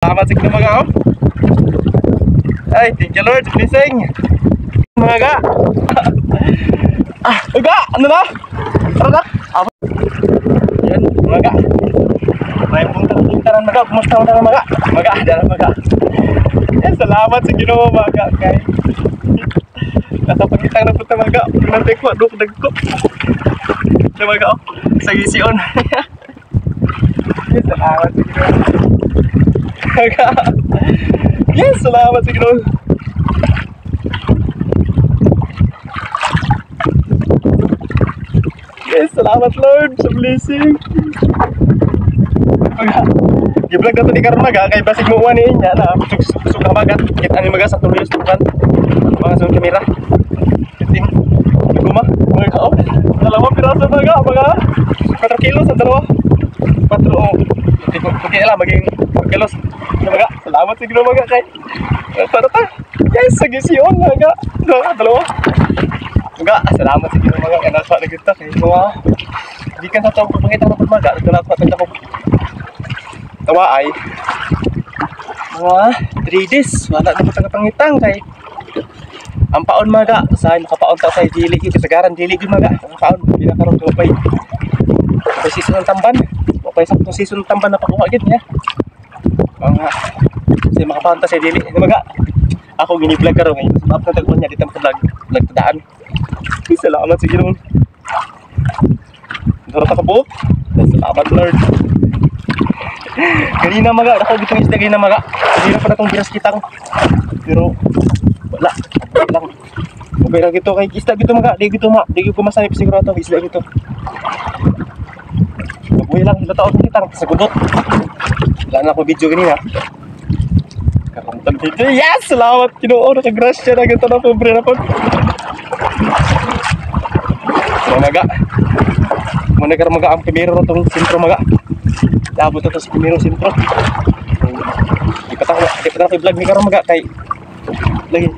Salamat sa kinamaga oh. Ay, thank you Lord, blessing. Mga ga. Mga ano na? Tara na. Yan, mga ga. May punta-puntaran mga ga. Kumusta mo na mga ga? Mga ga, dala mga ga. Yan, salamat sa Ginoo mga ga. Kay natapagitang na punta mga ga. Pinantay ko, duk-dagko. Yan mga ga oh. Sa gision. Yan, salamat sa Ginoo. Mga ga. Yes, salamat sa Ginoo. Yes, salamat Lord sa blessing. Gi-vlog na to ni karon maga kay basig mo uwan ni inya na sug habagat kita ni maga sa tuloy sa tukan. Mga sa kamera. Kiting guma mga kao. Dalawang piraso maga 4 kilos sa dalawa. 4 oh. Okay lang maging 4 kilos. Maga, salamat sa Ginoo maga kay. Para ta. Yes, sa gisyon maga. Dalawa. Maga, salamat sa Ginoo maga kay nasa kita kay mga di kan sa tawag pangita na maga ito na patanda ko tawa ay mga 3 days wala na patang pangitang kay ang paon maga sa makapaon ta sa dili kita sagaran dili gyud maga ang paon pinakaron ko pay season ng tamban o pay sakto season ng tamban na pakuha gid niya mga si makapaon ta sa dili maga ako gini-vlog karon ngayon sa upload ko niya dito vlog tadaan. Salamat sa Ginoo. Dora ta po. Salamat Lord. Kanina maga ako bitong isda kanina maga. Hindi na pa natong biras kitang. Pero wala lang. Okay lang gito kay isda gito maga. Di ko masayop siguro ato isda gito. Buhay lang ila taon kitang sa gudot. Wala na ako video kanina. Karontan dito. Yes, salamat Ginoo. Nakagrasya na gito na pobre na po. Maga. Muna ka maga ang primero tong sentro maga. Labot to sa primero sentro. Di pa ta vlog ni karon maga kay lagi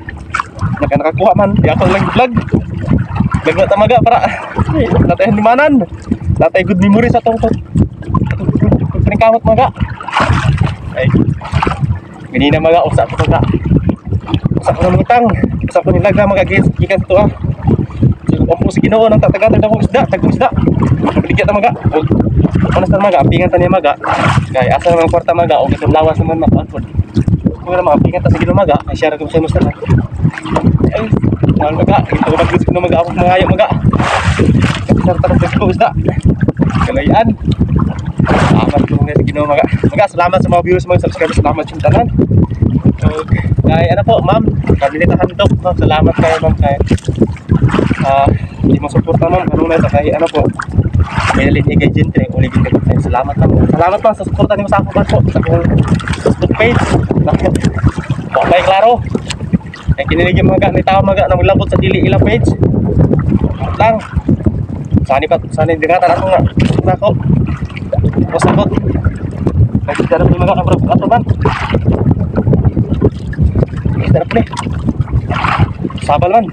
nakakuha man di ako lagi vlog. Vlog na ta maga para natay limanan. Natay good memory sa tong pringkamot maga. Ay. Ganina maga usa ko maga. Usa ko ngutang, usa ko nilaga maga gikan to ah. Opo si Ginoo nang tatagatag na kong isda, tagong isda. Nabiligyan ta maga. Og panas ta maga, apingan ta niya maga. Kay asa naman kwarta maga og itong lawas naman makaanfod. Kung naman apingan ta sa Ginoo maga, ay share ko sa musta. Ay, nang maga, ito ba gusto maga ako mangayo maga. Kapsar ta ng isda. Kalayan. Salamat ko nga sa Ginoo maga. Maga, salamat sa mga viewers, mga subscribers, salamat sa tanan. Kay ano po, ma'am, kabilitahan to. Salamat kayo ma'am kay hindi mo suporta ma'am kanunay sa kay ano po may linig agent rin ulit din kayo salamat ma'am sa suporta niyo sa ako po sa akong Facebook page okay klaro ay kinilig yung mga ganit tao mga na maglabot sa dili ilang page lang sani dingatan ako nga nako o sabot nagsidarap yung mga kabrog ato man nagsidarap ni sabal man.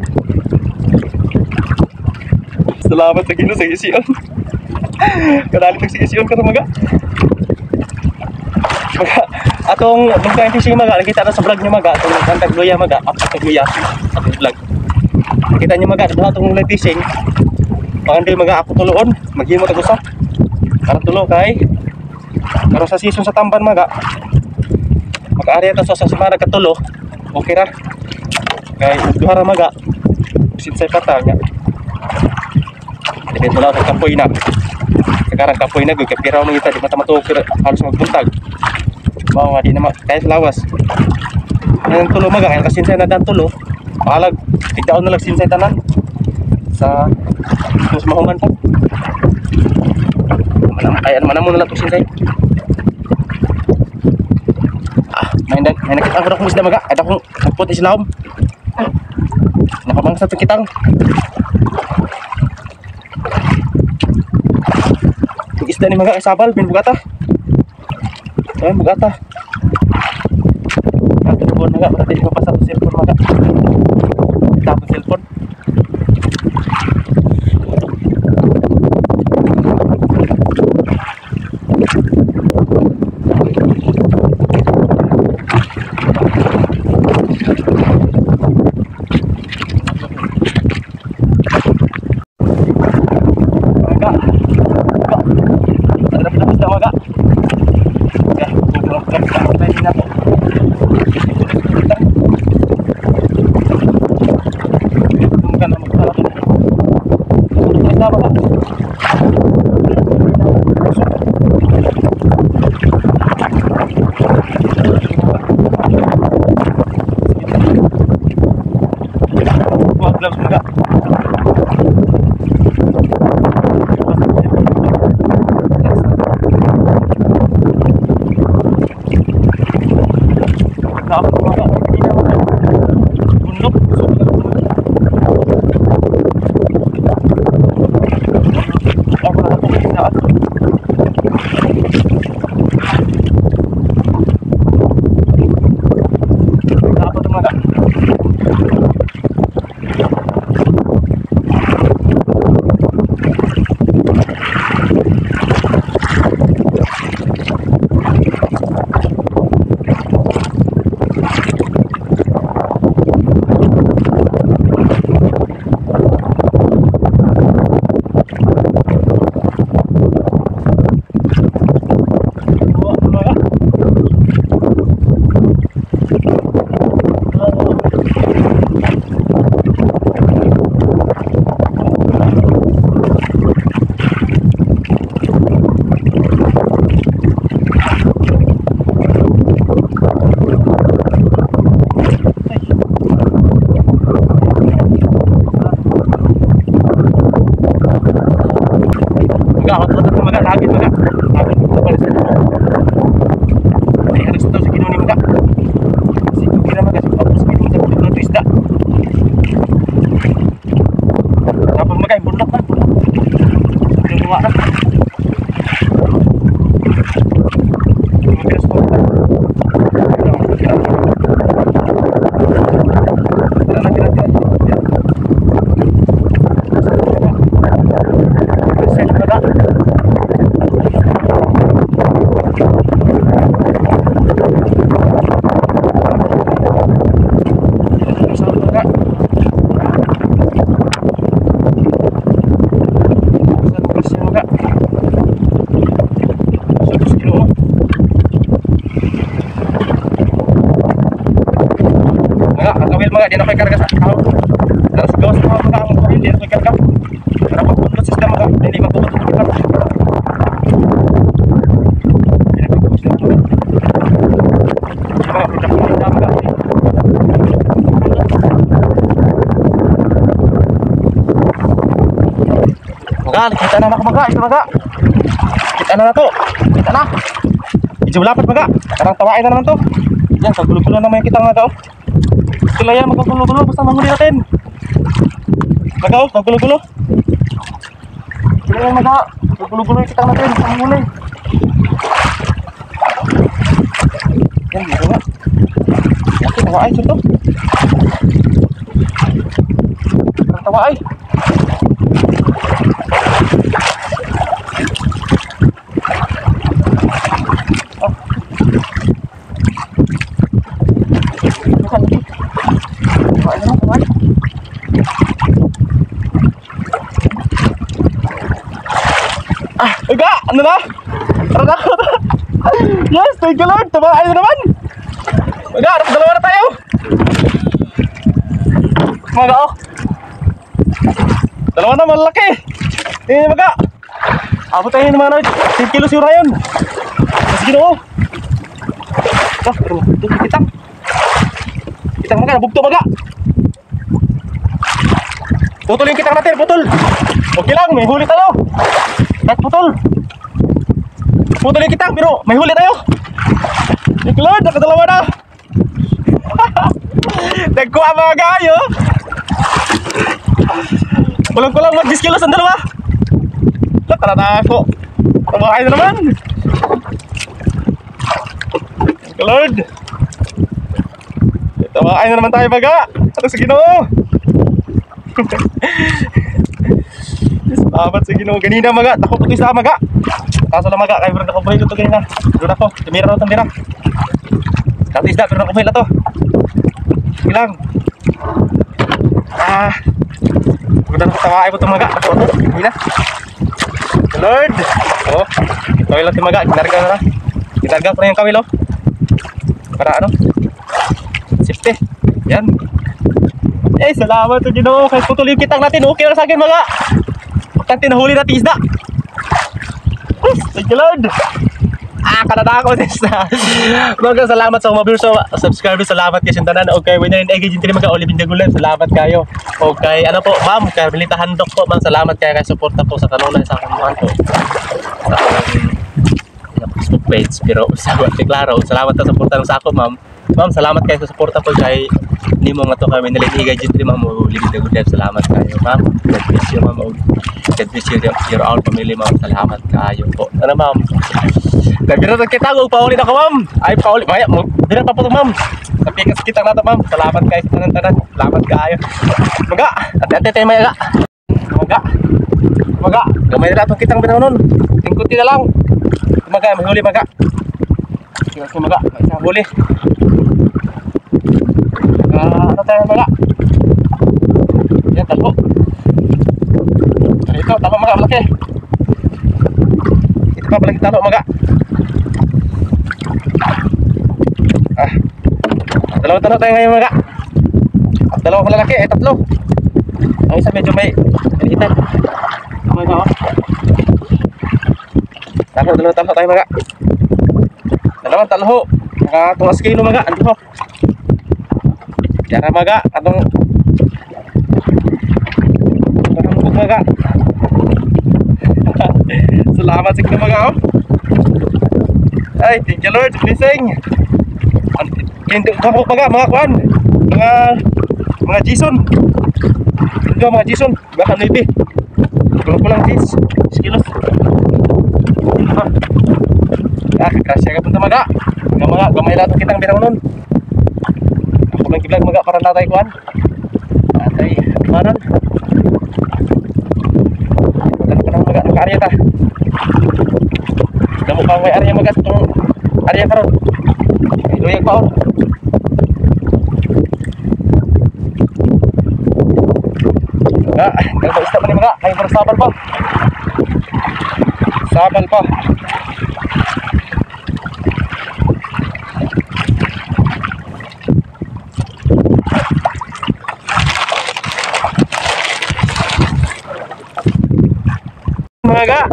Salamat sa Ginoo sa isiyon. Kadali tag sa isiyon ka maga. Maga atong nung fishing maga nakita na sa vlog niyo maga atong nagtagloya maga after tagloya atong vlog. Nakita niyo maga daw atong live fishing. Pangandoy maga ako tuloon, maghimo tag usa. Karon tulo kay karon sa season sa tamban maga. Maka-area ta sa semana katulo. Okay ra. Kay duha ra maga. Sinsay pata nya. Dito lang sa kapoy na. Sekarang kapoy na gud kay piraw man kita di mata matuog halos magbuntag. Mao nga di na kay lawas. Ang tulo maga kay kasinsay na dan tulo. Palag tigdaon na lang sinsay tanan sa mas mahuman po. Kaya naman mo na lang to sinsay. May nakita ko na kung isda maga. Ada kong nagput islawom. Nakabangsa to kitang. Isda ni maga sabal bin bugata. Ayan bugata. Ato buwan maga para dili mapasa sa cellphone maga. Tapos cellphone. Dapat mga hindi na mga bunlok. So, ako na ito kinaan. Dapat mga mga di na ko'y karga sa tao. Tapos gawas na mga ang kuhin, di na ko'y karga. Para pagpunod sa sila mga, hindi magpupunod sa kita. Di na ko'y push na mga. Di mga pinakuli na mga. Mga, kita na mga, ito mga. Kita na to. Kita na. Medyo malapit mga. Karang tawain na naman to. Yan, kagulo-gulo naman yung kita mga tao. Sila yan magkagulo-gulo basta manghuli natin. Magaw, maggulo-gulo. Sila yan maggulo-gulo yung kitang natin sa manghuli. Yan, dito nga. Laki, tawa ay, sito. Tawa ay. Aga, ano na? Tara na ako. Yes, thank you Lord. Tumahay na naman. Aga, dalawa na tayo. Mga oh. Dalawa na, malaki. Tingnan mga. Abot tayo ng mga 10 kilos yung rayon. Mas ginoo. Ah, pero kitang. Kitang mga, nabugto mga. Putol yung kitang natin, putol. Okay lang, may huli tayo. Kahit putol. Putol yung kitang, pero may huli tayo. Iklod, nakadalawa na. Nagkuha mga gayo. Kulang-kulang mag 10 kilos ang dalawa. Tara na ako. Tumahay na naman. Iklod. Tumahay na naman tayo baga. Ano sa Ginoo? Salamat sa Ginoo. Ganina maga, tako puti sa maga. Kaso lang maga, kaya meron ako buhay ito ganina. Doon ako, tumira na itong mira. Dati isda, pero ako buhay na ito. Ilang. Maganda na tawaay po itong maga. Ako ito, ganina. Lord. Oh, kawil lang itong maga, kinarga na na. Kinarga ko na yung kawil oh. Para ano? Safety. Yan. Eh, salamat sa Ginoo. Kahit putol yung kitang natin, okay lang sa akin mga. Pagkanti nahuli natin isda. Thank you Lord. Kanada ako din na. Mga salamat sa mga viewers, subscribers, salamat kayo sintanan. Okay, when you're in engage hindi mga Olivin Dagulan, salamat kayo. Okay, ano po, ma'am, Carmelita Handok po, ma'am, salamat kayo kay suporta po sa kanunay sa kanuhan ko. Sa Facebook page, pero salamat deklaro, salamat sa suporta sa ako, ma'am. Ma'am, salamat kayo sa suporta po kay hindi mo nga to kami naliliga dito ma'am. Limit na good. Salamat kayo ma'am. God bless you ma'am. God bless you your all family ma'am. Salamat kayo po. Ano ma'am? Nagbirat kita ko paulit ako ma'am. Ay paulit. Maya, birat pa po to ma'am. Napikas kita na to ma'am. Salamat kayo sa tanan-tanan. Salamat kayo. Maga, ate tayo maga. Maga, gamay na itong kitang binanon. Tingkuti na lang. Maga, may huli maga. Maga, may huli. Ano tayo maga? Yan, talo. Ito, talo maga, malaki. Ito pa palagi talo maga. Dalawang talo tayo ngayon maga. Dalawang malalaki, tatlo. Ang isa medyo may hitan. Maga, oh. Dalawang talo tayo maga. Dalawang talo. Mga 2 kilo maga, ando ho. Yan na maga, atong buk maga. Salamat sa mga oh. Ay, thank you Lord, blessing. Kinto kapok maga, mga kuan. Mga Jason. Kinto mga Jason, baka nipi. Kulang 10 kilos. Kasya ka punta maga. Gamay lang itong kitang binanon. May kiblag maga para natay kuan. Natay manan. Tanang maga ng area ta. Damo pa may area maga itong area karon. Iluyag pa oh. Kalau isda man maga, kay sabal pa. Sabal pa. Maga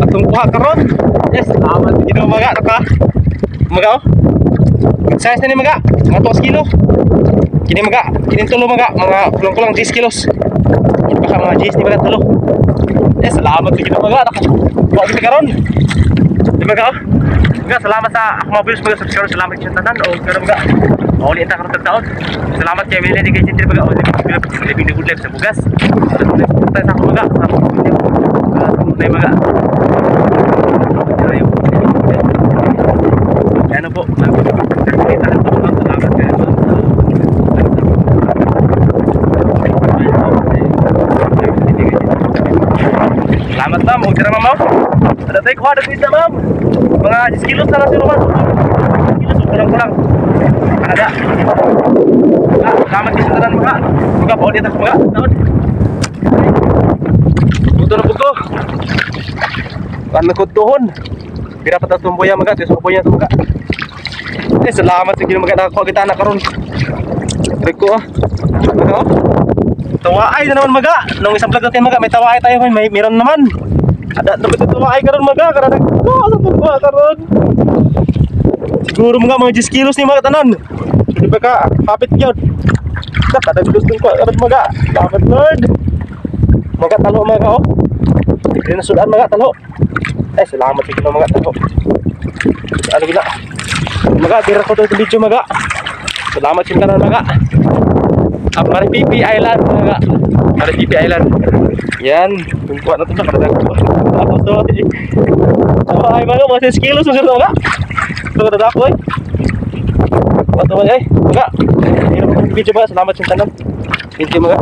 atong kuha karon. Yes, salamat gid maga ka. Maga oh. Size ni maga, mga 2 kilo. Kini maga, kini tulo maga, mga kulang 10 kilos. Ini baka mga 10 di maga tulo. Yes, salamat gid maga ka. Kuha gid karon. Di maga oh. Maga salamat sa mga viewers mga subscribers, salamat sa tanan o karon maga. Mauli ta karon taon. Salamat kay Emily kay Jinjin maga o living the good life sa bugas. Tayo sa maga. Tayo maga. Ano po? Salamat ma'am, huwag ka naman ma'am. Ada tayo kuha na dito ma'am. Mga 10 kilos na lang si Roman. 10 kilos, kulang-kulang. Ada. Salamat din sa tanan mga. Mga po dito mga. Buto na buko. Kan nagkutuhon. Bira pa ta tumboya maga, tiyo sa buya maga. Salamat sa ginoo maga nakakuha kita na karon. Reko ah. Maga oh. Tawaay na naman maga. Nung isang vlog natin maga, may tawaay tayo, may meron naman. Ada dapat tawaay karon maga, kada nagkuha sa tumboya karon. Siguro mga 10 kilos ni mga tanan. Hindi pa ka hapit gyud. Kada gusto ko karon maga. Salamat Lord. Maga talo maga oh. Hindi na sudan maga talo. Salamat sa ginoo maga talo. Ano gila? Maga dira ko to video maga. Salamat sa tanan maga. Maripipi Island maga. Maripipi Island. Yan, tungkuan na to sa kada ko. Ako to. Ay mga 10 kilos sa maga. Ito kada ko ay. Wato maga ay. Maga. Dira ko video maga. Salamat sa tanan. Thank you maga.